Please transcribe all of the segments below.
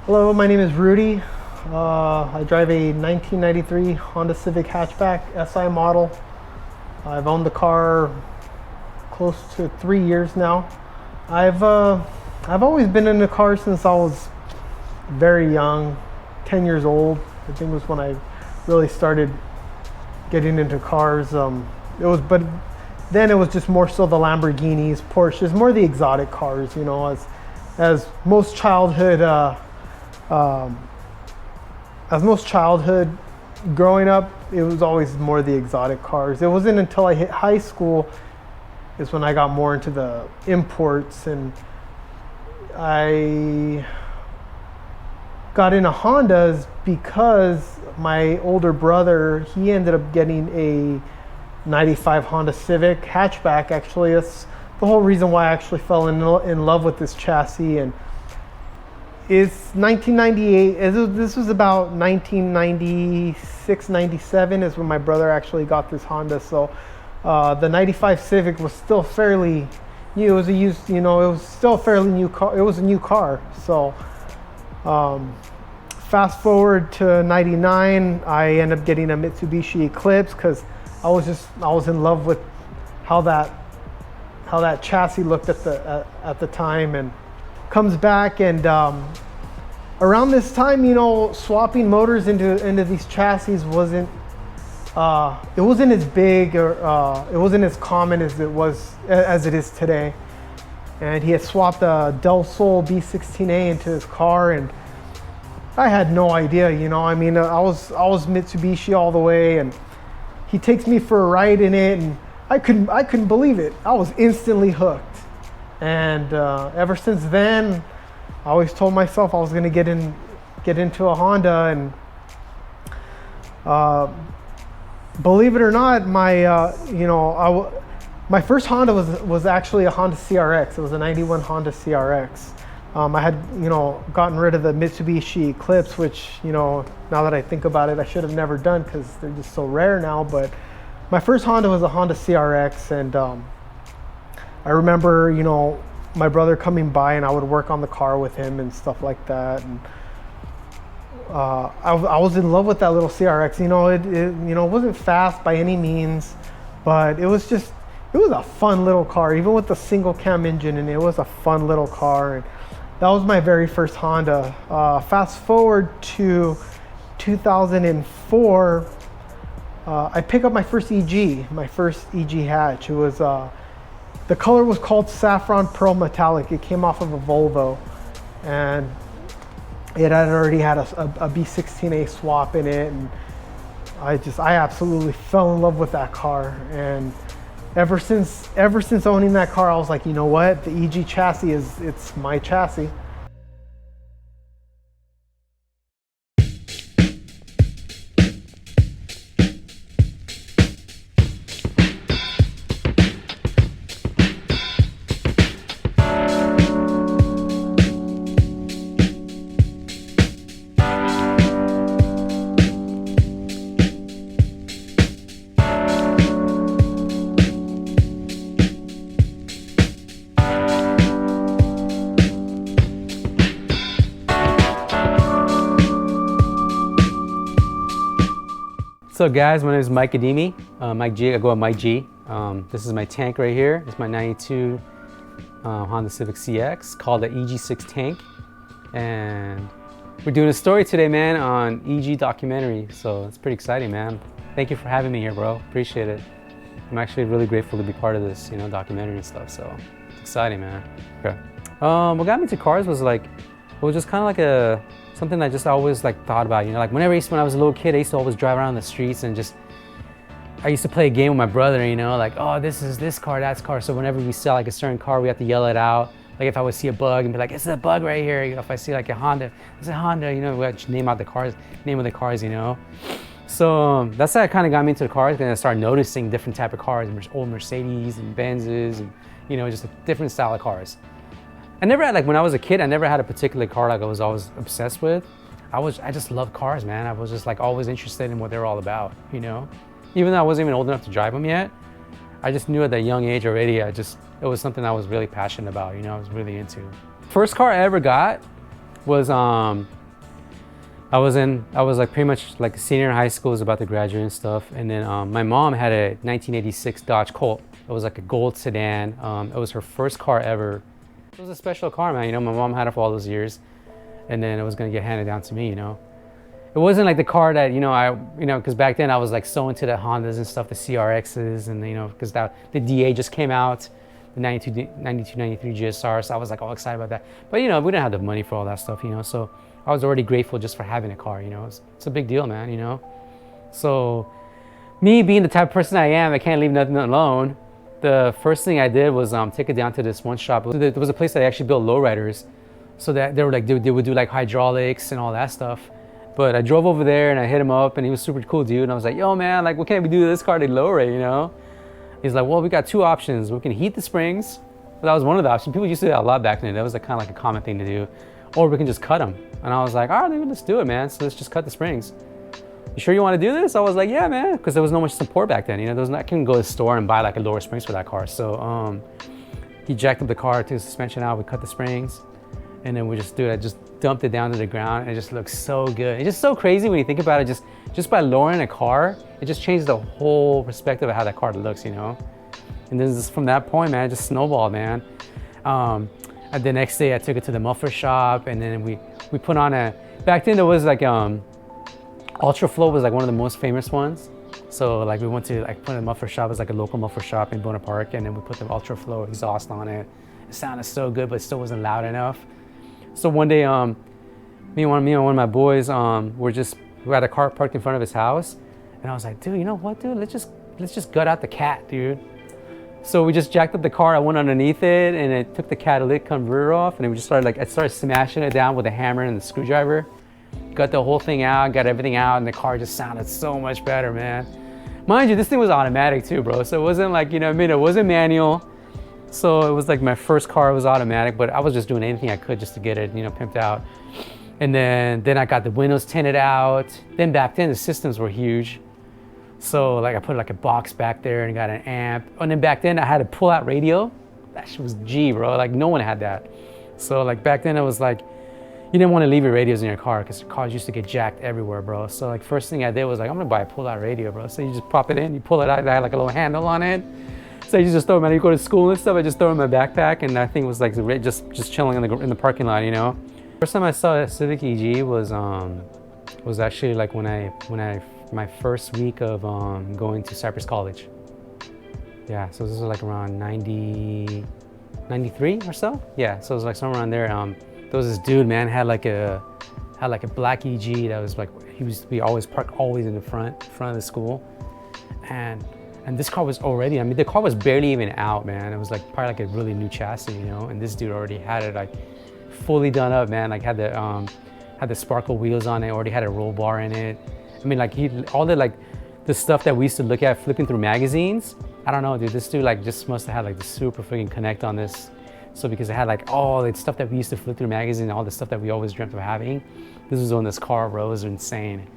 Hello, my name is Rudy. I drive a 1993 Honda Civic hatchback SI model. I've owned the car close to 3 years now. I've always been in the car since I was very young, 10 years old. I think was when I really started getting into cars. But then it was just more so the Lamborghinis, Porsches, more the exotic cars. You know, as most childhood. As most childhood growing up, it was always more the exotic cars. It wasn't until I hit high school is when I got more into the imports, and I got into Hondas because my older brother, he ended up getting a 95 Honda Civic hatchback. Actually, that's the whole reason why I actually fell in love with this chassis. And it's 1998. This was about 1996, 97 is when my brother actually got this Honda. So the 95 Civic was still fairly new. It was a used, it was still a fairly new car. It was a new car. So fast forward to 99, I ended up getting a Mitsubishi Eclipse because I was in love with how that chassis looked at the time. And comes back, and around this time, swapping motors into these chassis wasn't as big, or it wasn't as common as it is today. And he had swapped a Del Sol B16A into his car, and I had no idea. I was Mitsubishi all the way, and he takes me for a ride in it, and I couldn't believe it. I was instantly hooked. And ever since then, I always told myself I was going to get into a Honda. And believe it or not, my first Honda was actually a Honda CRX. It was a 91 Honda CRX. I had gotten rid of the Mitsubishi Eclipse, which now that I think about it, I should have never done because they're just so rare now. But my first Honda was a Honda CRX, and I remember, my brother coming by, and I would work on the car with him and stuff like that. And I was in love with that little CRX. It wasn't fast by any means, but it was a fun little car, even with the single cam engine. And it was a fun little car. And that was my very first Honda. Fast forward to 2004, I picked up my first EG hatch. It was the color was called Saffron Pearl Metallic. It came off of a Volvo, and it had already had a B16A swap in it. And I absolutely fell in love with that car. And ever since owning that car, I was like, you know what? The EG chassis it's my chassis. What's up, guys? My name is Mike Adimi, Mike G. I go by Mike G. This is my tank right here. It's my 92 Honda Civic CX called the EG6 tank. And we're doing a story today, man, on EG documentary. So it's pretty exciting, man. Thank you for having me here, bro. Appreciate it. I'm actually really grateful to be part of this, documentary and stuff. So it's exciting, man. Okay. What got me into cars was it was just kind of like something I just always thought about, when I was a little kid, I used to always drive around the streets and I used to play a game with my brother, oh, this is this car, that's car. So whenever we sell a certain car, we have to yell it out. If I would see a bug and be like, it's a bug right here. If I see a Honda, it's a Honda, we have to name of the cars. So that's how it kind of got me into the cars, and I started noticing different type of cars, old Mercedes and Benzes, and just a different style of cars. I never had, when I was a kid, I never had a particular car I was always obsessed with. I just loved cars, man. I was just always interested in what they're all about, Even though I wasn't even old enough to drive them yet, I just knew at that young age already, it was something I was really passionate about, I was really into. First car I ever got was I was like pretty much like a senior in high school, was about to graduate and stuff. And then my mom had a 1986 Dodge Colt. It was like a gold sedan. It was her first car ever. It was a special car, man. You know, my mom had it for all those years, and then it was gonna get handed down to me. You know, it wasn't like the car that because back then I was like so into the Hondas and stuff, the CRXs, and because the DA just came out, the 92, 93 GSR. So I was like all excited about that. But we didn't have the money for all that stuff. So I was already grateful just for having a car. It's a big deal, man. So me being the type of person I am, I can't leave nothing alone. The first thing I did was take it down to this one shop. There was a place that actually built lowriders, so that they would do like hydraulics and all that stuff. But I drove over there and I hit him up, and he was super cool dude. And I was like, yo man, like what can we do to this car to lower it, He's like, well, we got two options. We can heat the springs. Well, that was one of the options. People used to do that a lot back then. That was kind of like a common thing to do. Or we can just cut them. And I was like, all right, let's do it, man. So let's just cut the springs. You sure you want to do this? I was like, yeah, man, because there was no much support back then. I couldn't go to the store and buy like a lower springs for that car. So he jacked up the car, took the suspension out, we cut the springs, and then I just dumped it down to the ground, and it just looks so good. It's just so crazy when you think about it. Just by lowering a car, it just changes the whole perspective of how that car looks, And then just from that point, man, it just snowballed, man. And the next day I took it to the muffler shop, and then we put on back then there was like Ultra Flow was like one of the most famous ones. So like we went to put in a muffler shop. It was like a local muffler shop in Bona Park, and then we put the Ultra Flow exhaust on it. It sounded so good, but it still wasn't loud enough. So one day, me and one of my boys, we had a car parked in front of his house, and I was like, dude, you know what, dude? Let's just gut out the cat, dude. So we just jacked up the car. I went underneath it, and it took the catalytic converter off, and we just I started smashing it down with a hammer and the screwdriver. Got the whole thing out, got everything out, and the car just sounded so much better, man. Mind you, this thing was automatic too, bro. So it wasn't like, it wasn't manual. So it was like my first car was automatic, but I was just doing anything I could just to get it, pimped out. And then I got the windows tinted out. Then back then the systems were huge. So like I put like a box back there and got an amp. And then back then I had a pull-out radio. That shit was G, bro. Like no one had that. So like back then it was like, you didn't want to leave your radios in your car because your cars used to get jacked everywhere, bro. So like first thing I did was like, I'm gonna buy a pull-out radio, bro. So you just pop it in, you pull it out, it had like a little handle on it. So you just throw them out. You go to school and stuff, I just throw them in my backpack, and that thing was like just chilling in the parking lot, First time I saw a Civic EG was actually like my first week of going to Cypress College. Yeah, so this was like around 93 or so. Yeah, so it was like somewhere around there. There was this dude, man, had like a black EG that was like, he used to be always parked always in the front of the school, and this car was already, the car was barely even out, man. It was like probably like a really new chassis, and this dude already had it like fully done up, man. Like had the sparkle wheels on it, already had a roll bar in it. Like all the stuff that we used to look at flipping through magazines. I don't know, dude. This dude like just must have had like the super freaking connect on this. So because it had like all the stuff that we used to flip through magazines, all the stuff that we always dreamt of having, this was on this car, bro. It was insane.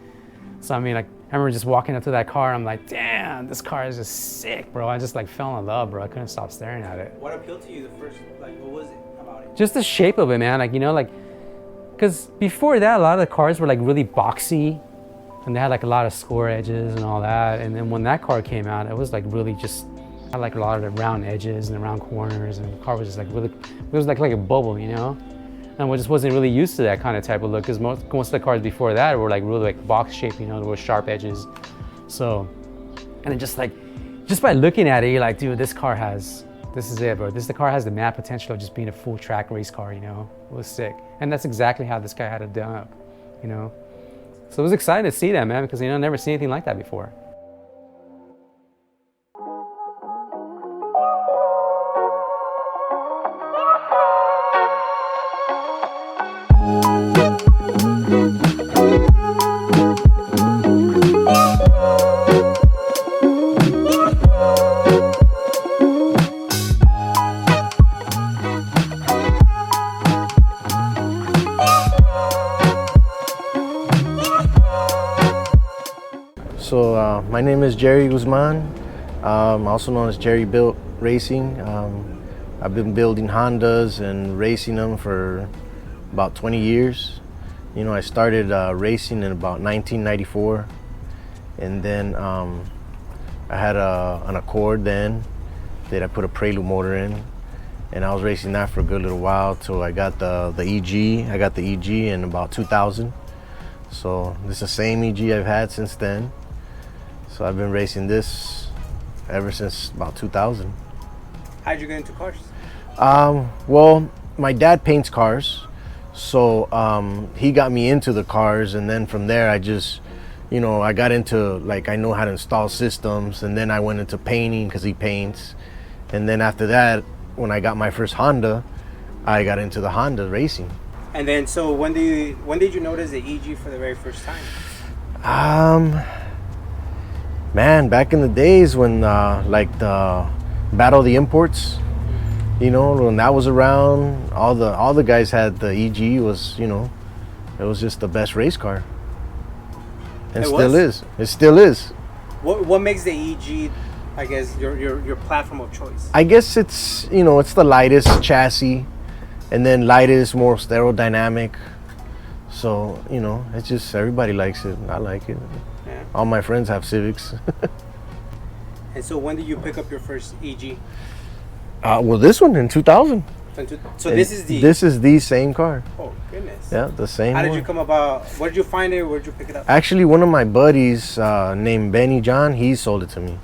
So I remember just walking up to that car, I'm like, damn, this car is just sick, bro. I just like fell in love, bro. I couldn't stop staring at it. What appealed to you the first, what was it about it? Just the shape of it, man. Because before that, a lot of the cars were like really boxy, and they had like a lot of square edges and all that. And then when that car came out, it was like really just had like a lot of the round edges and the round corners, and the car was just like really, it was like a bubble, And I just wasn't really used to that kind of type of look, because most of the cars before that were like really like box shape, there were sharp edges. So, and then just by looking at it, you're like, dude, this is it, bro. The car has the mad potential of just being a full track race car, It was sick. And that's exactly how this guy had it done up, So it was exciting to see that, man, because I've never seen anything like that before. So my name is Jerry Guzman, also known as JERRYBUILT Racing. I've been building Hondas and racing them for about 20 years. You know, I started racing in about 1994, and then I had an Accord then that I put a Prelude motor in, and I was racing that for a good little while till I got the EG. I got the EG in about 2000. So this is the same EG I've had since then. So I've been racing this ever since about 2000. How'd you get into cars? Well, my dad paints cars, so he got me into the cars, and then from there I just, you know, I got into, like, I know how to install systems, and then I went into painting because he paints, and then after that, when I got my first Honda, I got into the Honda racing. And then, so when did you notice the EG for the very first time? Man, back in the days when like the Battle of the Imports, you know, when that was around, all the guys had the EG. Was, you know, it was just the best race car. And It still was? is. It still is. What makes the EG, I guess, your platform of choice? I guess it's, you know, it's the lightest chassis, and then lightest, more aerodynamic. So, you know, it's just, everybody likes it. I like it. Yeah. All my friends have Civics. And so when did you pick up your first EG? Well, this one in 2000. So this is the... This is the same car. Oh, goodness. Yeah, the same How one. did you come about? Where did you find it? Where did you pick it up? Actually, one of my buddies named Benny John, he sold it to me.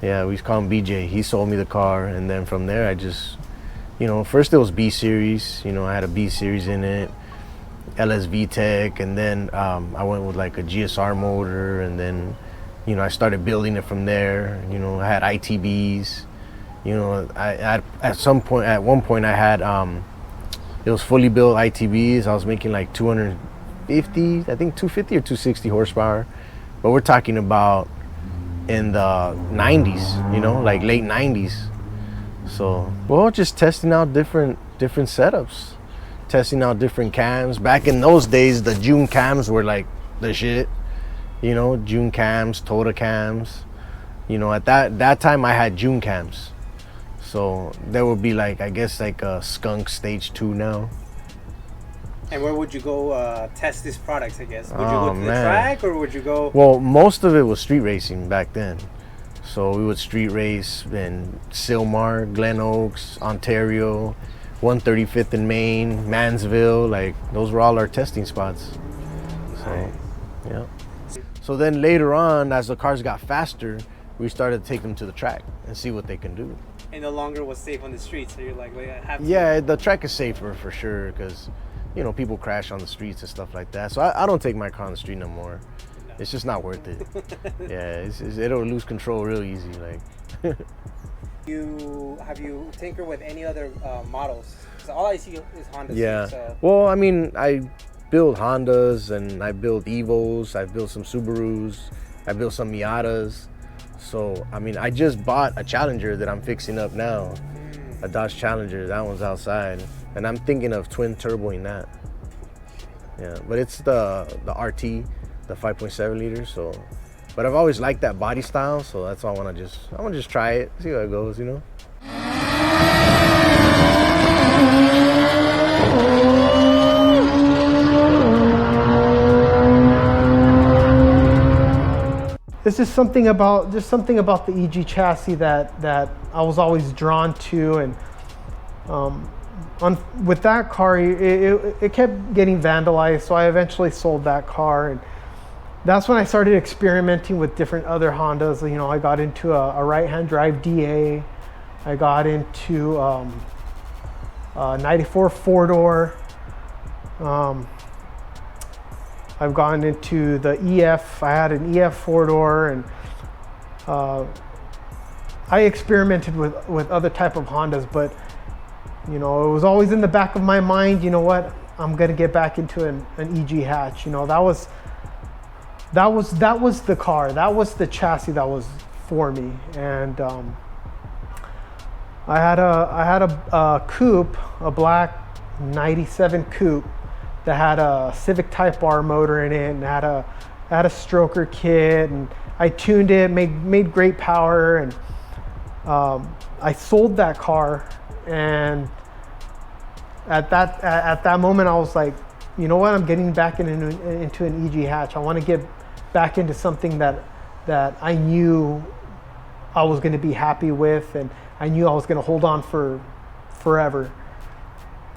Yeah, we call him BJ. He sold me the car, and then from there I just, you know, first it was B series. You know, I had a B series in it, LSV Tech, and then I went with like a GSR motor, and then, you know, I started building it from there. You know, I had ITBs. You know, I at one point I had it was fully built ITBs. I was making like 250, I think 250 or 260 horsepower, but we're talking about in the 90s, you know, like late 90s. So, well, just testing out different setups, testing out different cams. Back in those days, the June cams were like the shit, you know, June cams, Toda cams. You know, at that time I had June cams. So there would be like, I guess like a Skunk Stage 2 now. And where would you go test these products, I guess? Would you go to the track, or would you go... Well, most of it was street racing back then. So we would street race in Sylmar, Glen Oaks, Ontario, 135th in Maine, Mansville. Like, those were all our testing spots. So, yeah. So then later on, as the cars got faster, we started to take them to the track and see what they can do. And no longer was safe on the street, so you're like, wait, I have to... Yeah, the track is safer for sure, because, you know, people crash on the streets and stuff like that. So I don't take my car on the street no more. No. It's just not worth it. Yeah, it'll lose control real easy. Like. Have you tinkered with any other models? So all I see is Hondas. Yeah. So. Well, I mean, I build Hondas, and I build Evos. I built some Subarus. I built some Miatas. So, I mean, I just bought a Challenger that I'm fixing up now. A Dodge Challenger. That one's outside. And I'm thinking of twin turboing that. Yeah, but it's the RT, the 5.7 liter. So, but I've always liked that body style, so that's why I want to just try it, see how it goes, you know. It's just something about the EG chassis that I was always drawn to, and with that car, it kept getting vandalized, so I eventually sold that car, and that's when I started experimenting with different other Hondas. You know, I got into a right-hand drive DA. I got into a 94 four-door. I've gone into the EF. I had an EF four-door, and I experimented with other type of Hondas, but you know, it was always in the back of my mind, you know what, I'm gonna get back into an EG hatch. You know, that was the car, that was the chassis that was for me. And I had a coupe, a black 97 coupe that had a Civic Type R motor in it, and had a stroker kit, and I tuned it, made great power, and I sold that car, and at that moment, I was like, you know what? I'm getting back into an EG hatch. I want to get back into something that I knew I was going to be happy with, and I knew I was going to hold on for forever.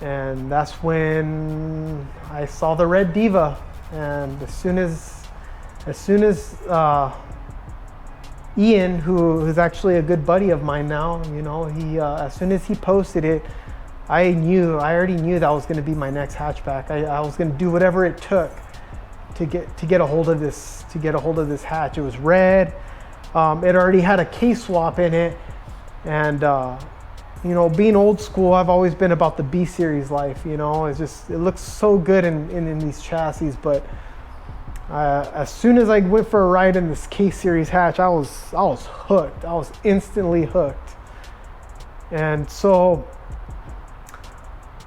And that's when I saw the red Diva, and as soon as Ian, who's actually a good buddy of mine now, you know, he as soon as he posted it, I already knew that was going to be my next hatchback. I was going to do whatever it took to get a hold of this hatch. It was red. It already had a K-swap in it, and you know, being old school, I've always been about the B series life. You know, it looks so good in these chassis. But as soon as I went for a ride in this K series hatch, I was hooked. I was instantly hooked. And so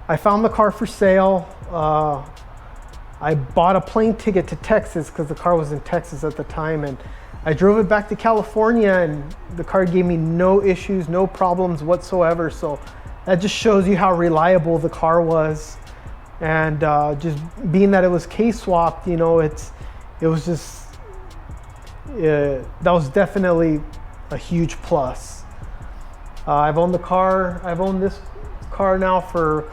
I found the car for sale. I bought a plane ticket to Texas because the car was in Texas at the time, and I drove it back to California, and the car gave me no issues, no problems whatsoever. So that just shows you how reliable the car was. And just being that it was K-swapped, you know, that was definitely a huge plus. I've owned this car now for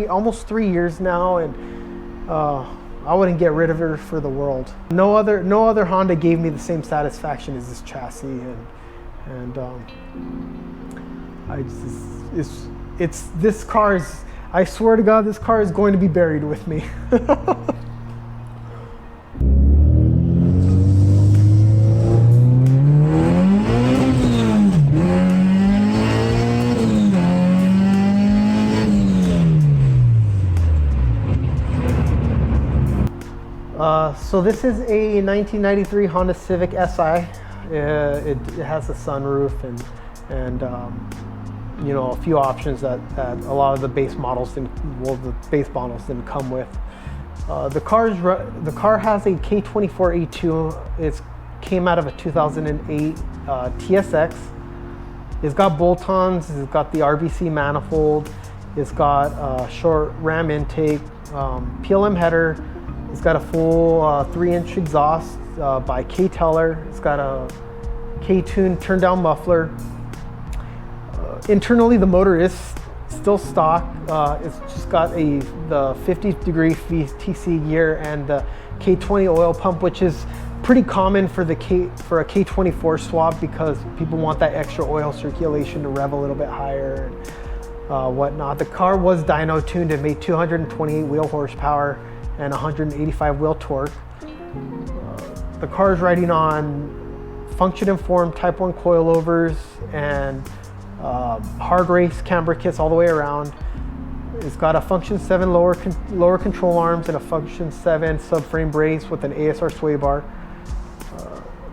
almost 3 years now, and I wouldn't get rid of her for the world. No other Honda gave me the same satisfaction as this chassis, and this car is, I swear to God, this car is going to be buried with me. So this is a 1993 Honda Civic SI. It has a sunroof and you know, a few options that a lot of the base models didn't come with. The car has a K24A2. It came out of a 2008 TSX. It's got bolt-ons. It's got the RBC manifold. It's got a short ram intake, PLM header. It's got a full 3-inch exhaust by K-Teller. It's got a K-Tune turn-down muffler. Internally, the motor is still stock. It's just got the 50-degree VTC gear and the K20 oil pump, which is pretty common for a K24 swap because people want that extra oil circulation to rev a little bit higher and whatnot. The car was dyno tuned and made 228 wheel horsepower and 185 wheel torque. The car is riding on function informed Type 1 coilovers and hard race camber kits all the way around. It's got a function 7 lower control arms and a function 7 subframe brace with an ASR sway bar.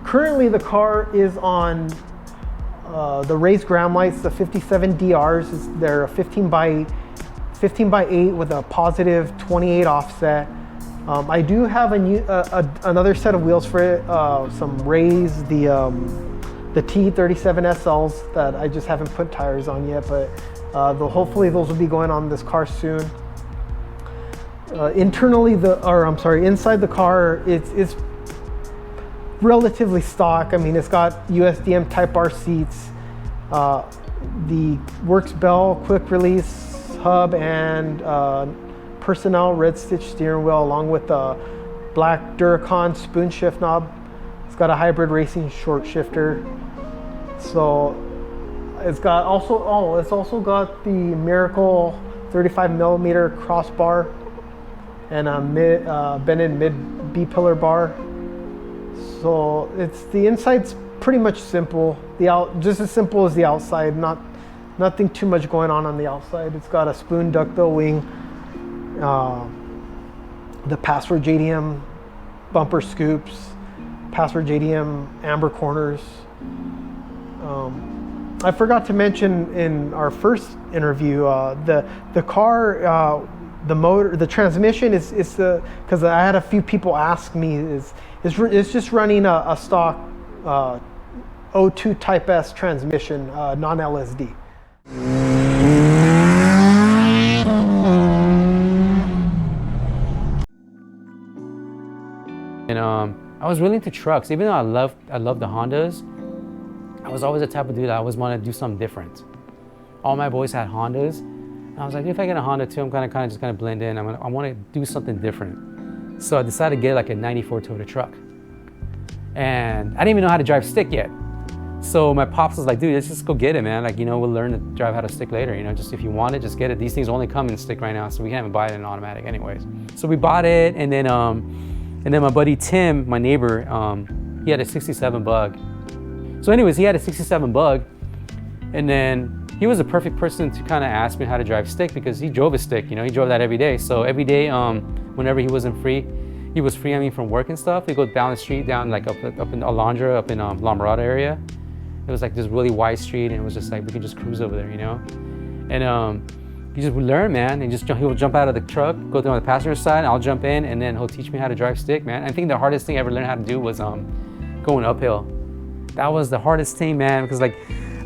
Currently the car is on the raised ground lights, the 57 DRs. They're a 15 by 8 with a positive 28 offset. I do have another set of wheels for it, some Rays, the T37 SLs that I just haven't put tires on yet, but hopefully those will be going on this car soon. Inside the car, it's relatively stock. I mean, it's got USDM Type R seats, the Works Bell quick release hub, and Personnel red stitch steering wheel along with a black Duracon spoon shift knob. It's got a hybrid racing short shifter. So it's also got the Miracle 35mm crossbar and a bended mid B-pillar bar. So the inside's pretty much simple. Just as simple as the outside. Nothing too much going on the outside. It's got a spoon duckbill wing, the Password JDM bumper scoops, Password JDM amber corners. I forgot to mention in our first interview, the car, the motor, the transmission is because I had a few people ask me, it's just running a stock O2 Type S transmission, non-LSD. was really into trucks. Even though I love the Hondas, I was always the type of dude that I always wanted to do something different. All my boys had Hondas. And I was like, if I get a Honda too, I'm kind of just gonna blend in. I want to do something different. So I decided to get like a 94 Toyota truck. And I didn't even know how to drive stick yet. So my pops was like, dude, let's just go get it, man. Like, you know, we'll learn to drive how to stick later. You know, just if you want it, just get it. These things only come in stick right now, so we can't even buy it in automatic anyways. So we bought it, and then my buddy Tim, my neighbor, he had a 67 Bug. So anyways, he had a 67 Bug, and then he was a perfect person to kind of ask me how to drive stick because he drove a stick, you know, he drove that every day. So every day, whenever he was free from work and stuff, he'd go down the street, down like up in Alondra, up in La Mirada area. It was like this really wide street, and it was just like, we could just cruise over there, you know? And you just learn, man, and he'll jump out of the truck, go on the passenger side, I'll jump in, and then he'll teach me how to drive stick, man. I think the hardest thing I ever learned how to do was going uphill. That was the hardest thing, man, because like,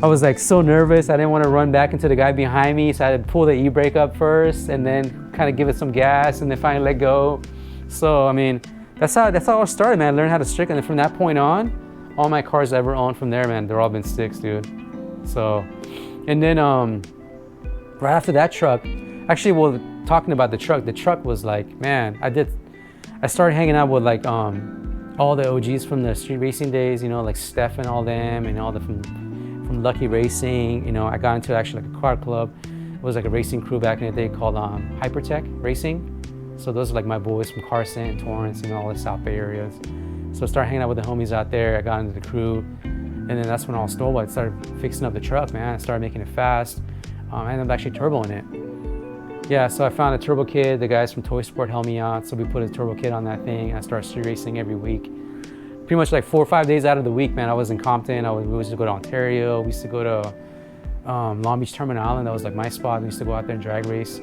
I was like so nervous. I didn't want to run back into the guy behind me, so I had to pull the e-brake up first and then kind of give it some gas and then finally let go. So I mean, that's how it started, man. I learned how to stick, and then from that point on, all my cars I ever owned from there, man, they're all been sticks, dude. So, and then right after that truck, actually, well, talking about the truck was like, man, I started hanging out with like all the OGs from the street racing days, you know, like Steph and all them, and all the from Lucky Racing. You know, I got into actually like a car club. It was like a racing crew back in the day called Hypertech Racing. So those are like my boys from Carson, Torrance, and all the South Bay areas. So I started hanging out with the homies out there. I got into the crew, and then that's when all snowball. I started fixing up the truck, man. I started making it fast. I ended up actually turboing it. Yeah, so I found a turbo kit. The guys from Toy Sport helped me out, so we put a turbo kit on that thing. I started street racing every week. Pretty much like 4 or 5 days out of the week, man. I was in Compton. We used to go to Ontario. We used to go to Long Beach Terminal Island. That was like my spot. We used to go out there and drag race.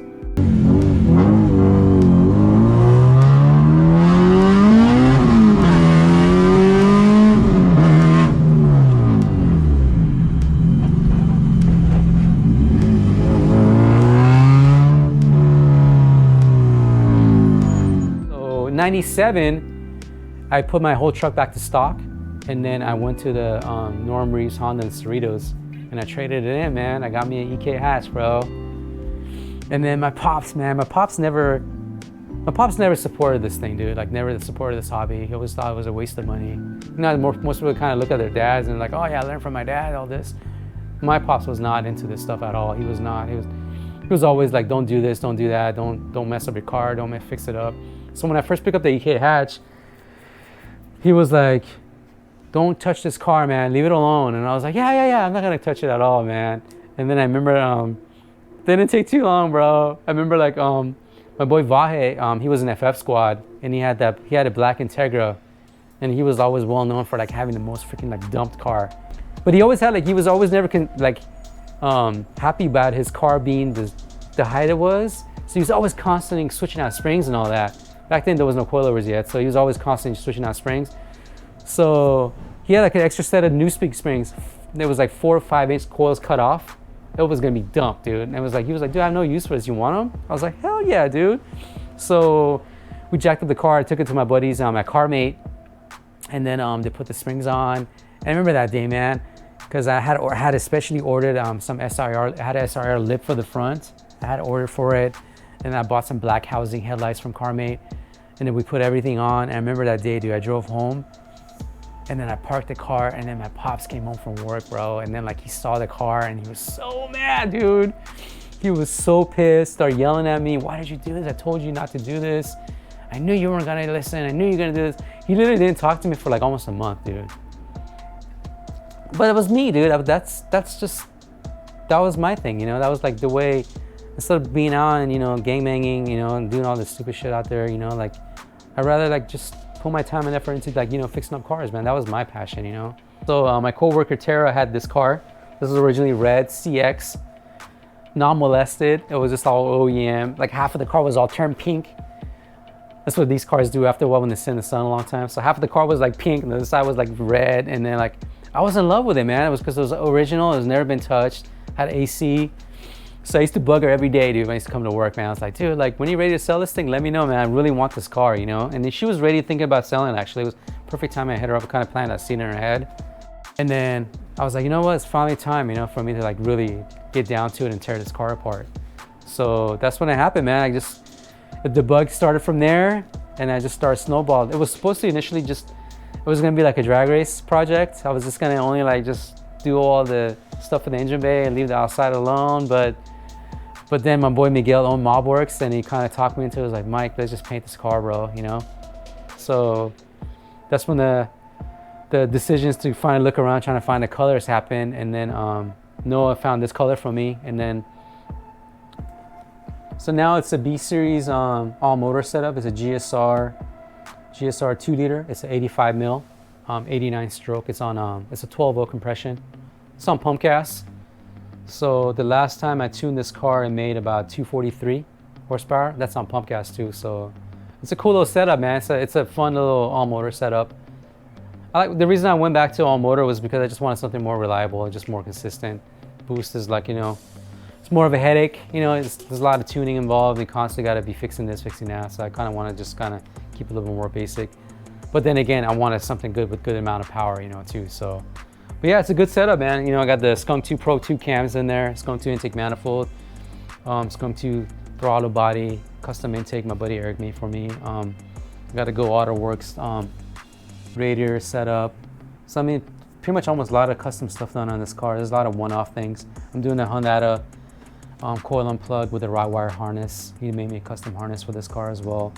So 97, I put my whole truck back to stock, and then I went to the Norm Reeves Honda and Cerritos, and I traded it in, man. I got me an EK hatch, bro. And then my pops, man, my pops never supported this thing, dude. Like, never supported this hobby. He always thought it was a waste of money. You know, most people kind of look at their dads and like, oh yeah, I learned from my dad all this. My pops was not into this stuff at all. He was not. He was always like, don't do this, don't do that, don't mess up your car, don't fix it up. So when I first picked up the EK hatch, he was like, don't touch this car, man, leave it alone. And I was like, yeah, I'm not gonna touch it at all, man. And then I remember, didn't take too long, bro. I remember like, my boy Vahe, he was an FF squad, and he had a black Integra, and he was always well known for like having the most freaking like dumped car. But he always had like, he was always never happy about his car being the height it was. So he was always constantly switching out springs and all that. Back then there was no coilovers yet, so he was always constantly switching out springs. So he had like an extra set of new speak springs. There was like 4 or 5 inch coils cut off. It was gonna be dumped, dude. And he was like, dude, I have no use for this. You want them? I was like, hell yeah, dude. So we jacked up the car. I took it to my buddies at CarMate, and then they put the springs on. And I remember that day, man, because I had especially ordered some SIR. I had an SIR lip for the front. I had ordered for it. And I bought some black housing headlights from CarMate, and then we put everything on. And I remember that day, dude, I drove home, and then I parked the car, and then my pops came home from work, bro. And then like he saw the car, and he was so mad, dude. He was so pissed, started yelling at me. Why did you do this? I told you not to do this. I knew you weren't gonna listen. I knew you were gonna do this. He literally didn't talk to me for like almost a month, dude. But it was me, dude. That was my thing, you know? That was like the way, instead of being out and, you know, gangbanging, you know, and doing all this stupid shit out there, you know, like, I'd rather like just put my time and effort into like, you know, fixing up cars, man. That was my passion, you know? So my coworker Tara had this car. This was originally red, CX, non-molested. It was just all OEM. Like half of the car was all turned pink. That's what these cars do after a while when they sit in the sun a long time. So half of the car was like pink and the other side was like red. And then like, I was in love with it, man. It was because it was original. It was never been touched. Had AC. So I used to bug her every day, dude, when I used to come to work, man. I was like, dude, like, when you're ready to sell this thing, let me know, man. I really want this car, you know? And then she was ready, thinking about selling, actually. perfect time I hit her up, kind of planned that scene in her head. And then I was like, you know what, it's finally time, you know, for me to like really get down to it and tear this car apart. So that's when it happened, man. The bug started from there, and I just started snowballed. It was supposed to initially it was gonna be like a drag race project. I was just gonna only like just do all the stuff for the engine bay and leave the outside alone, but then my boy Miguel owned Mobworks, and he kind of talked me into it. He was like, Mike, let's just paint this car, bro, you know? So that's when the decisions to finally look around trying to find the colors happened. And then Noah found this color for me, and then so now it's a B series all motor setup. It's a GSR 2 liter. It's an 85 mil, 89 stroke. It's on it's a 12 compression. It's on pump gas. So the last time I tuned this car, it made about 243 horsepower. That's on pump gas too. So it's a cool little setup, man. It's a fun little all motor setup. The reason I went back to all motor was because I just wanted something more reliable, just more consistent. Boost is like, you know, it's more of a headache. You know, there's a lot of tuning involved. You constantly got to be fixing this, fixing that. So I kind of want to just kind of keep it a little bit more basic. But then again, I wanted something good with good amount of power, you know, too. So, but yeah, it's a good setup, man. You know, I got the Skunk 2 Pro 2 cams in there, Skunk 2 intake manifold, Skunk 2 throttle body, custom intake my buddy Eric made for me. Got to Go AutoWorks radiator setup. So I mean, pretty much almost a lot of custom stuff done on this car. There's a lot of one-off things. I'm doing a Honda coil unplug with a rod wire harness. He made me a custom harness for this car as well.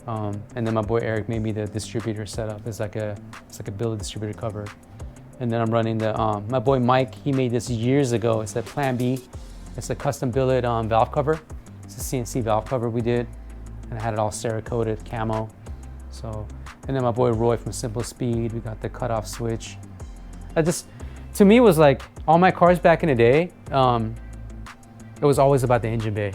And then my boy Eric made me the distributor setup. It's like a billet distributor cover. And then I'm running the my boy Mike. He made this years ago. It's a Plan B. It's a custom billet valve cover. It's a CNC valve cover we did, and I had it all Cerakoted camo. So, and then my boy Roy from Simple Speed. We got the cutoff switch. To me, it was like all my cars back in the day. It was always about the engine bay.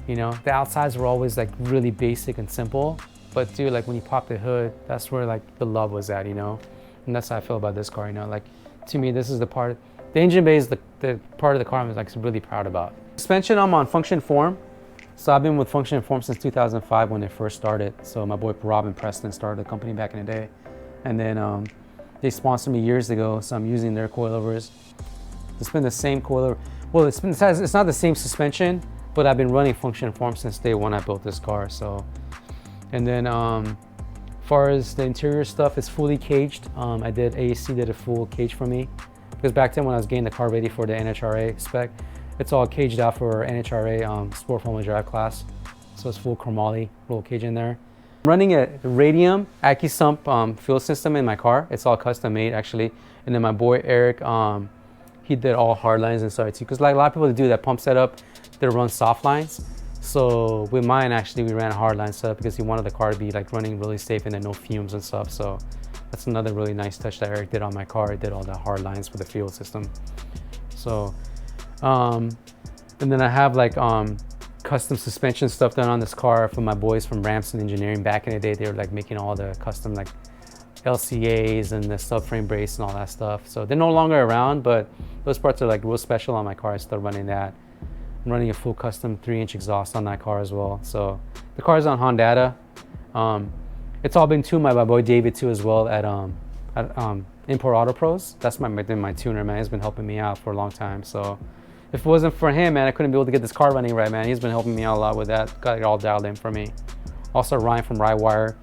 You know, the outsides were always like really basic and simple. But dude, like when you pop the hood, that's where like the love was at, you know? And that's how I feel about this car, you know? Like to me, this is the engine bay is the part of the car I'm like really proud about. Suspension, I'm on function form. So I've been with function form since 2005 when they first started. So my boy Rob and Preston started the company back in the day. And then they sponsored me years ago, so I'm using their coilovers. It's been the same coilover. Well, it's not the same suspension, but I've been running function form since day one I built this car. So, and then as far as the interior stuff, it's fully caged. AAC did a full cage for me, because back then when I was getting the car ready for the NHRA spec, it's all caged out for NHRA sport four-wheel drive class. So it's full chromoly roll cage in there. I'm running a Radium AccuSump fuel system in my car. It's all custom made actually. And then my boy Eric, he did all hard lines inside too. Because like a lot of people that do that pump setup, they run soft lines. So with mine, actually, we ran a hard line setup because he wanted the car to be like running really safe and then no fumes and stuff. So that's another really nice touch that Eric did on my car. He did all the hard lines for the fuel system. So, and then I have like custom suspension stuff done on this car from my boys from Ramson Engineering. Back in the day, they were like making all the custom like LCAs and the subframe brace and all that stuff. So they're no longer around, but those parts are like real special on my car. I'm still running that. I'm running a full custom 3-inch exhaust on that car as well. So the car is on Honda. It's all been tuned by my boy David too as well at Import Auto Pros. That's my tuner, man. He's been helping me out for a long time. So if it wasn't for him, man, I couldn't be able to get this car running right, man. He's been helping me out a lot with that. Got it all dialed in for me. Also Ryan from Rywire.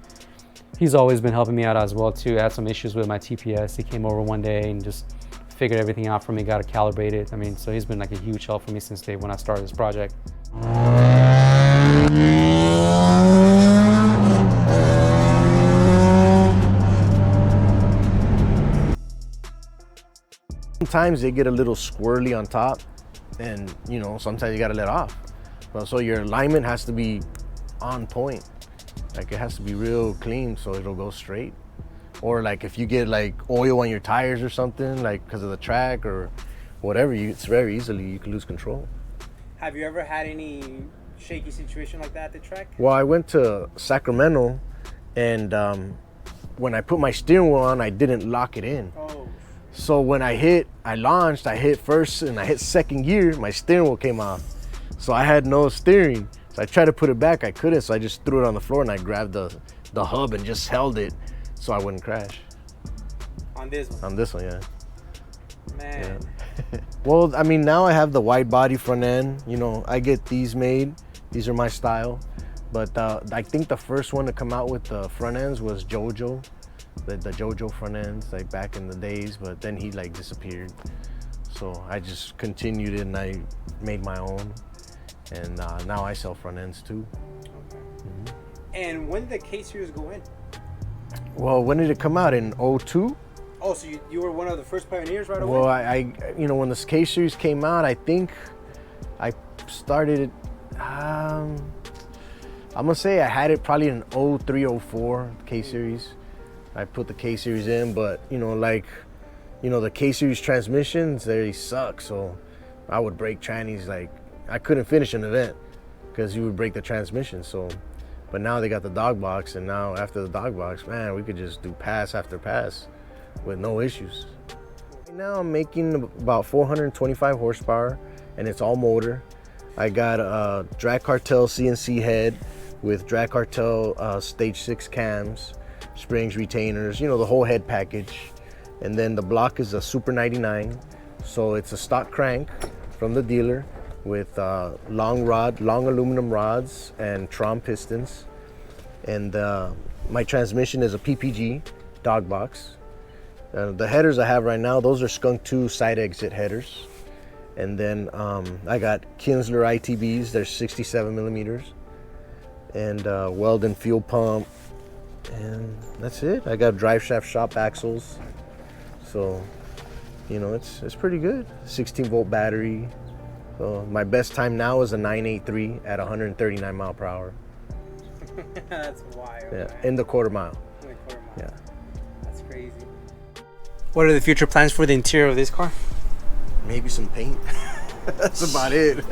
He's always been helping me out as well too. I had some issues with my TPS. He came over one day and just figured everything out for me, got it calibrated. I mean, so he's been like a huge help for me since day when I started this project. Sometimes they get a little squirrely on top, and you know, sometimes you gotta let off. But so your alignment has to be on point. Like it has to be real clean so it'll go straight. Or like if you get like oil on your tires or something, like because of the track or whatever, it's very easily you can lose control. Have you ever had any shaky situation like that at the track? Well, I went to Sacramento, and when I put my steering wheel on, I didn't lock it in. Oh. So when I hit first and I hit second gear, my steering wheel came off. So I had no steering. So I tried to put it back, I couldn't, so I just threw it on the floor and I grabbed the hub and just held it. so I wouldn't crash. On this one? On this one, yeah. Man. Yeah. Well, I mean, now I have the wide body front end. You know, I get these made. These are my style. But I think the first one to come out with the front ends was JoJo. The JoJo front ends, like back in the days, but then he like disappeared. So I just continued it and I made my own. And now I sell front ends too. Okay. And when did the K-Series go in? Well, when did it come out? In 02? Oh, so you were one of the first pioneers right away? Well, I you know, when the K-Series came out, I think I started it, I'm gonna say I had it probably in 03, 04, K-Series. I put the K-Series in, but you know, like, you know, the K-Series transmissions, they suck. So I would break trannies, like, I couldn't finish an event because you would break the transmission. So, but now they got the dog box, and now after the dog box, man, we could just do pass after pass with no issues. Right now I'm making about 425 horsepower, and it's all motor. I got a Drag Cartel CNC head with Drag Cartel stage 6 cams, springs, retainers, you know, the whole head package. And then the block is a Super 99, so it's a stock crank from the dealer with long aluminum rods and Trom pistons. And my transmission is a PPG dog box. The headers I have right now, those are Skunk 2 side exit headers. And then I got Kinsler ITBs, they're 67 millimeters. And Weldon fuel pump. And that's it. I got drive shaft shop axles. So, you know, it's pretty good. 16 volt battery. So my best time now is a 983 at 139 mile per hour. That's wild. Yeah, Man. in the quarter mile. In the quarter mile. Yeah. That's crazy. What are the future plans for the interior of this car? Maybe some paint. That's about it.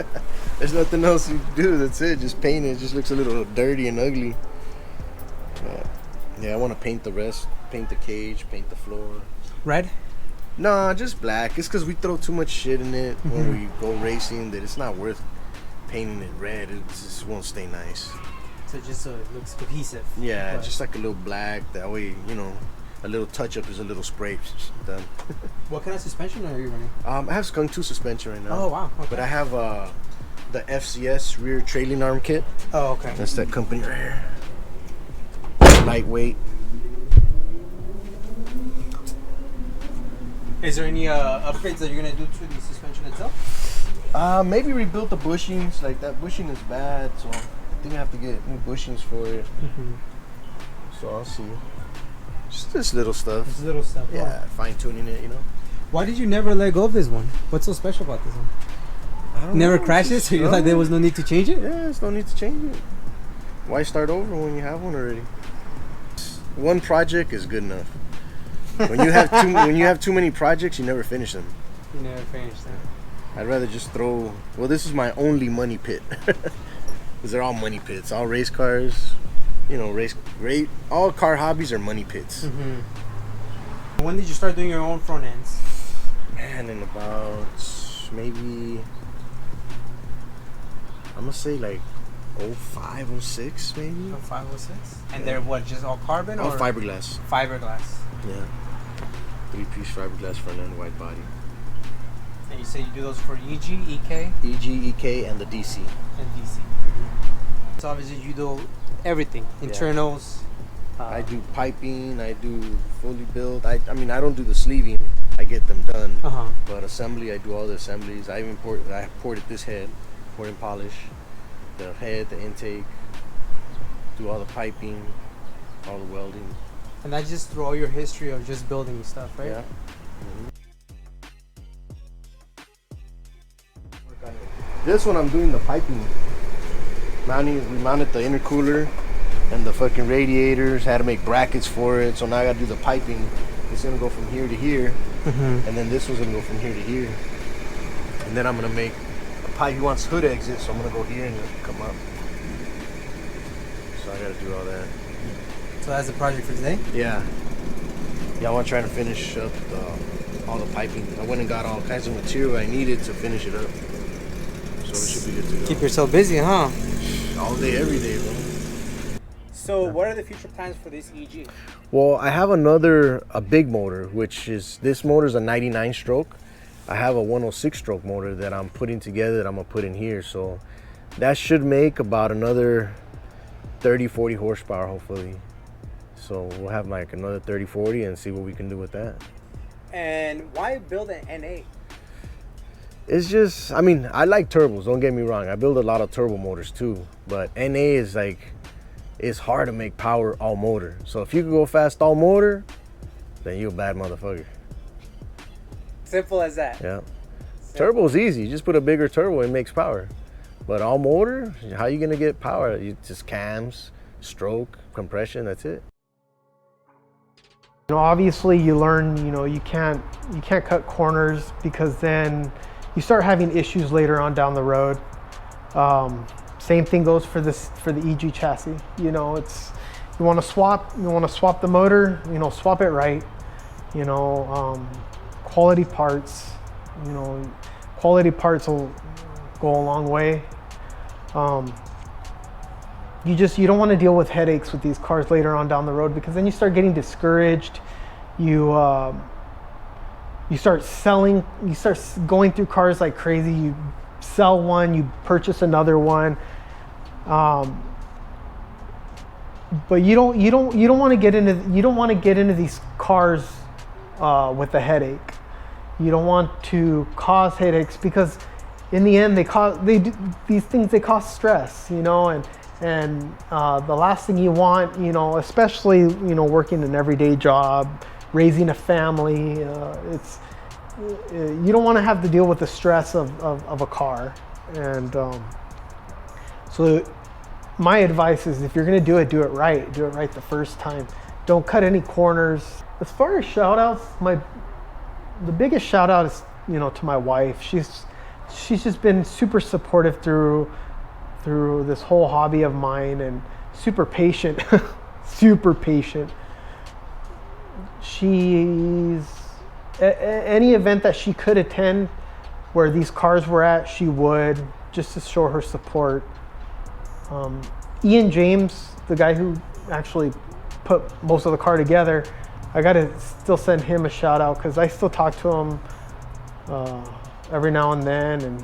There's nothing else you do. That's it. Just paint it. It just looks a little dirty and ugly. But yeah, I want to paint the rest. Paint the cage, paint the floor. Red? No, just black. It's because we throw too much shit in it when we go racing that it's not worth painting it red. It just won't stay nice. So just so it looks cohesive. Yeah, But just like a little black. That way, you know, a little touch up is a little spray. Done. what kind of suspension are you running? I have Skunk 2 suspension right now. Oh, wow. Okay. But I have the FCS rear trailing arm kit. Oh, okay. That's that company right here. Lightweight. Is there any upgrades that you're going to do to the suspension itself? Maybe rebuild the bushings. Like that bushing is bad, so I think I have to get new bushings for it. So I'll see. Just this little stuff. Just little stuff. Yeah, fine tuning it, you know. Why did you never let go of this one? What's so special about this one? I don't Never know, crashed it, just- so you thought there was no need to change it? Yeah, there's no need to change it. Why start over when you have one already? One project is good enough. When you have too many projects, you never finish them. You never finished that. I'd rather just throw. Well, this is my only money pit. Because they're all money pits. All race cars, you know, all car hobbies are money pits. When did you start doing your own front ends? Man, in about maybe, I'm gonna say like 05, 06 maybe. 05, 06? And they're what, just all carbon All or? fiberglass. Fiberglass. Yeah. 3-piece fiberglass front end, wide body. And you say you do those for EG, EK, EG, EK, and the DC. and DC. So obviously you do everything. Yeah. Internals. I do piping, I do fully built. I mean, I don't do the sleeving. I get them done. But assembly, I do all the assemblies. I ported this head, pour and polish. The head, the intake. Do all the piping, all the welding. And that's just through all your history of just building stuff, right? Yeah. This one I'm doing the piping. We mounted the intercooler and the fucking radiators. Had to make brackets for it, so now I got to do the piping. It's gonna go from here to here, and then this one's gonna go from here to here. And then I'm gonna make a pipe. He wants hood exit, so I'm gonna go here and it'll come up. So I got to do all that. So that's the project for today? Yeah. Yeah, I want to try to finish up all the piping. I went and got all kinds of material I needed to finish it up. So it should be good to go. Keep yourself busy, huh? All day, every day, bro. So what are the future plans for this EG? Well, I have a big motor, which is, this motor is a 99 stroke. I have a 106 stroke motor that I'm putting together that I'm gonna put in here. So that should make about another 30, 40 horsepower, hopefully. So we'll have like another 30, 40 and see what we can do with that. And why build an NA? It's just, I mean, I like turbos, don't get me wrong. I build a lot of turbo motors too, but NA is like, it's hard to make power all motor. So if you can go fast all motor, then you're a bad motherfucker. Simple as that. Yeah. Turbo's easy, you just put a bigger turbo, it makes power. But all motor, how you gonna get power? You just cams, stroke, compression, that's it. You know, obviously you learn, you know, you can't cut corners, because then you start having issues later on down the road. Same thing goes for the EG chassis. You know, it's, you want to swap the motor, you know, swap it right. You know, quality parts, you know, quality parts will go a long way. You don't want to deal with headaches with these cars later on down the road, because then you start getting discouraged. You start going through cars like crazy. You sell one, you purchase another one. But you don't want to get into these cars with a headache. You don't want to cause headaches, because in the end they cause stress, you know, and the last thing you want, you know, especially, you know, working an everyday job, raising a family, you don't want to have to deal with the stress of a car. And so my advice is, if you're going to do it right the first time. Don't cut any corners. As far as shout outs, the biggest shout out is, you know, to my wife. She's just been super supportive through this whole hobby of mine, and super patient. Super patient. She's, any event that she could attend where these cars were at, she would, just to show her support. Ian James, the guy who actually put most of the car together, I gotta still send him a shout out, because I still talk to him every now and then. And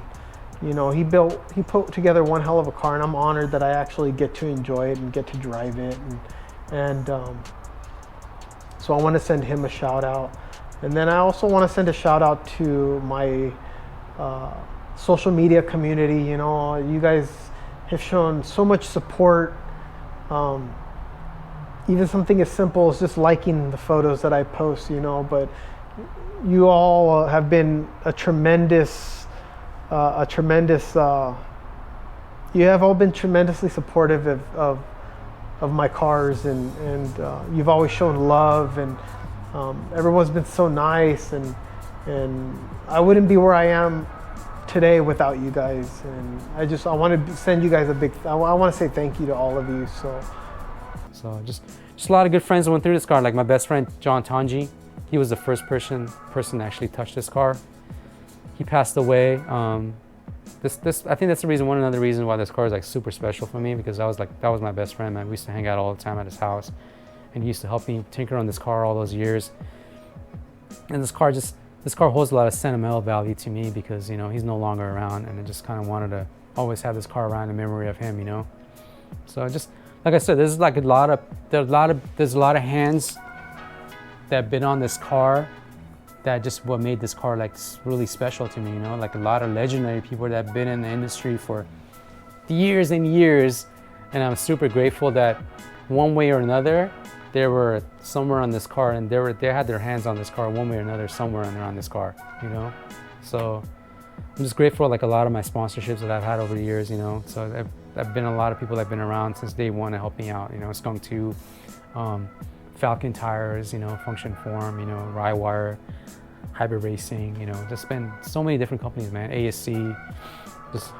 you know, he put together one hell of a car, and I'm honored that I actually get to enjoy it and get to drive it. And so I want to send him a shout out. And then I also want to send a shout out to my social media community. You know, you guys have shown so much support. Even something as simple as just liking the photos that I post, you know, but you all have been you have all been tremendously supportive of my cars, and you've always shown love, and everyone's been so nice, and I wouldn't be where I am today without you guys. And I want to send you guys I want to say thank you to all of you. So just a lot of good friends that went through this car. Like my best friend John Tanji, he was the first person to actually touch this car. He passed away. I think that's another reason why this car is like super special for me, because that was my best friend, man. We used to hang out all the time at his house, and he used to help me tinker on this car all those years. And this car holds a lot of sentimental value to me, because, you know, he's no longer around, and I just kind of wanted to always have this car around in memory of him, you know. So just like I said, there's a lot of hands that have been on this car. That just what made this car like really special to me, you know, like a lot of legendary people that have been in the industry for years and years. And I'm super grateful that one way or another, they were somewhere on this car, and they had their hands on this car one way or another somewhere on this car, you know. So I'm just grateful, like a lot of my sponsorships that I've had over the years, you know. So I've been a lot of people that have been around since day one to help me out, you know, Skunk 2, Falcon Tires, you know, Function Form, you know, Rywire, Hybrid Racing, you know, just been so many different companies, man. ASC, just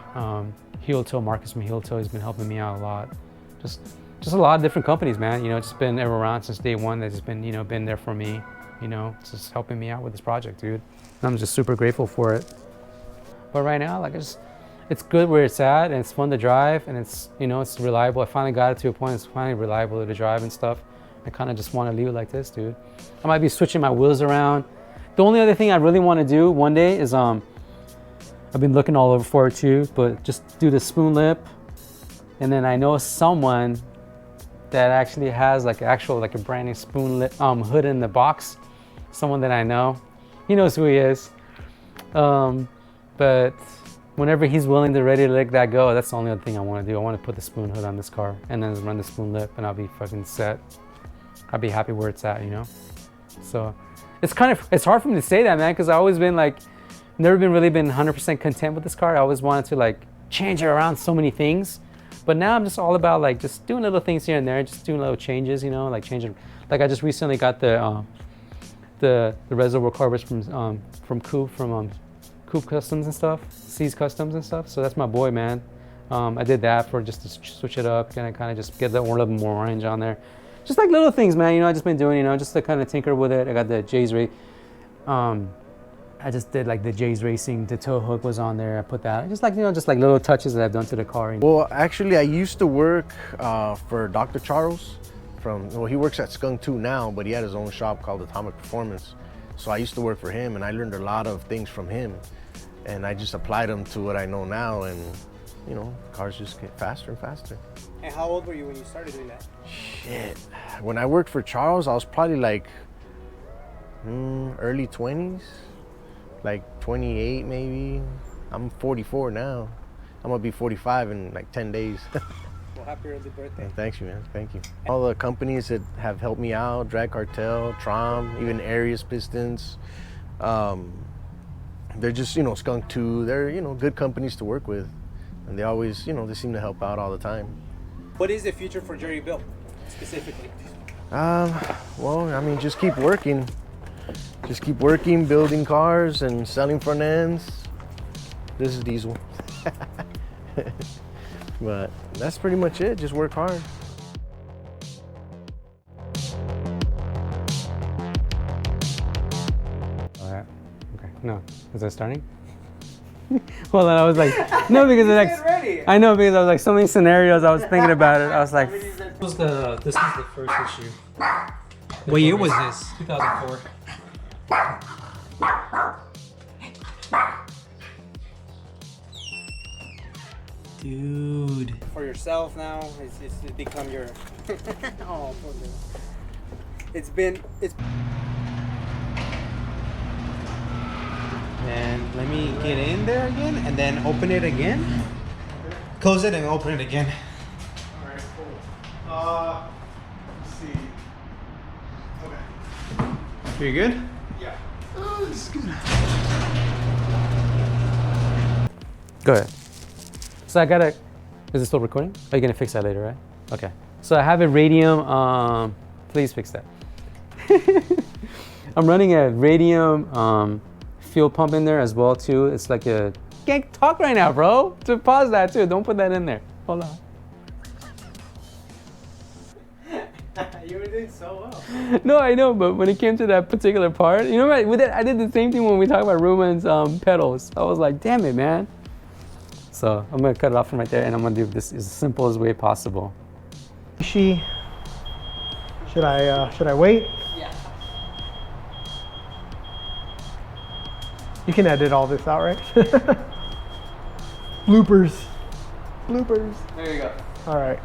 Heel Toe, Marcus from Heel Toe has been helping me out a lot. Just a lot of different companies, man. You know, just been ever around since day one. That's just been, you know, been there for me, you know, just helping me out with this project, dude. And I'm just super grateful for it. But right now, like I it's good where it's at, and it's fun to drive, and it's, you know, it's reliable. I finally got it to a point it's finally reliable to drive and stuff. I kind of just want to leave it like this, dude. I might be switching my wheels around. The only other thing I really want to do one day is I've been looking all over for it too, but just do the spoon lip. And then I know someone that actually has like a brand new spoon lip hood in the box. Someone that I know. He knows who he is. But whenever he's willing to ready to let that go, that's the only other thing I want to do. I want to put the spoon hood on this car and then run the spoon lip, and I'll be fucking set. I'll be happy where it's at, you know? So it's hard for me to say that, man, because I've always been like, never really been 100% content with this car. I always wanted to like change it around so many things. But now I'm just all about like just doing little things here and there, just doing little changes, you know, like changing. Like I just recently got the reservoir carburetors from Coop Customs and stuff, C's Customs and stuff. So that's my boy, man. I did that for just to switch it up, and I kind of just get that a little more orange on there. Just like little things, man. You know, I just been doing, you know, just to kind of tinker with it. I got the J's I just did like the J's Racing, the tow hook was on there. I put that, just like, you know, just like little touches that I've done to the car. Well, actually, I used to work for Dr. Charles well, he works at Skunk 2 now, but he had his own shop called Automotive Performance. So I used to work for him, and I learned a lot of things from him. And I just applied them to what I know now, and, you know, cars just get faster and faster. And how old were you when you started doing that? Shit. When I worked for Charles, I was probably like early 20s. Like 28 maybe. I'm 44 now. I'm gonna be 45 in like 10 days. Well, happy early birthday. Thanks, you, man. Thank you. All the companies that have helped me out, Drag Cartel, Trom, even Arius Pistons, they're just, you know, Skunk 2, they're, you know, good companies to work with. And they always, you know, they seem to help out all the time. What is the future for JERRYBUILT specifically? Well, I mean, just keep working. Just keep working, building cars and selling front ends. This is diesel. But that's pretty much it. Just work hard. Okay, no, is that starting? Well, then I was like, no, because the next, I know, because I was like, so many scenarios, I was thinking about it. I was like, this was the first issue. What year was this? 2004. Dude. For yourself now, it's become your. Oh, poor girl. It's. And let me get in there again, and then open it again. Close it and open it again. All right, cool. Let's see. Okay. You good? Yeah. Oh, this is good. Go ahead. So I gotta, is it still recording? Are you gonna fix that later, right? Okay. So I have a radium, please fix that. I'm running a radium fuel pump in there as well too. It's like a, can't talk right now, bro. To pause that too, don't put that in there. Hold on. You were doing so well. No, I know, but when it came to that particular part, you know what? I did the same thing when we talked about Ruben's pedals. I was like, damn it, man. So I'm gonna cut it off from right there, and I'm gonna do this as simple as way possible. Should I wait? Yeah. You can edit all this out, right? Bloopers. There you go. All right.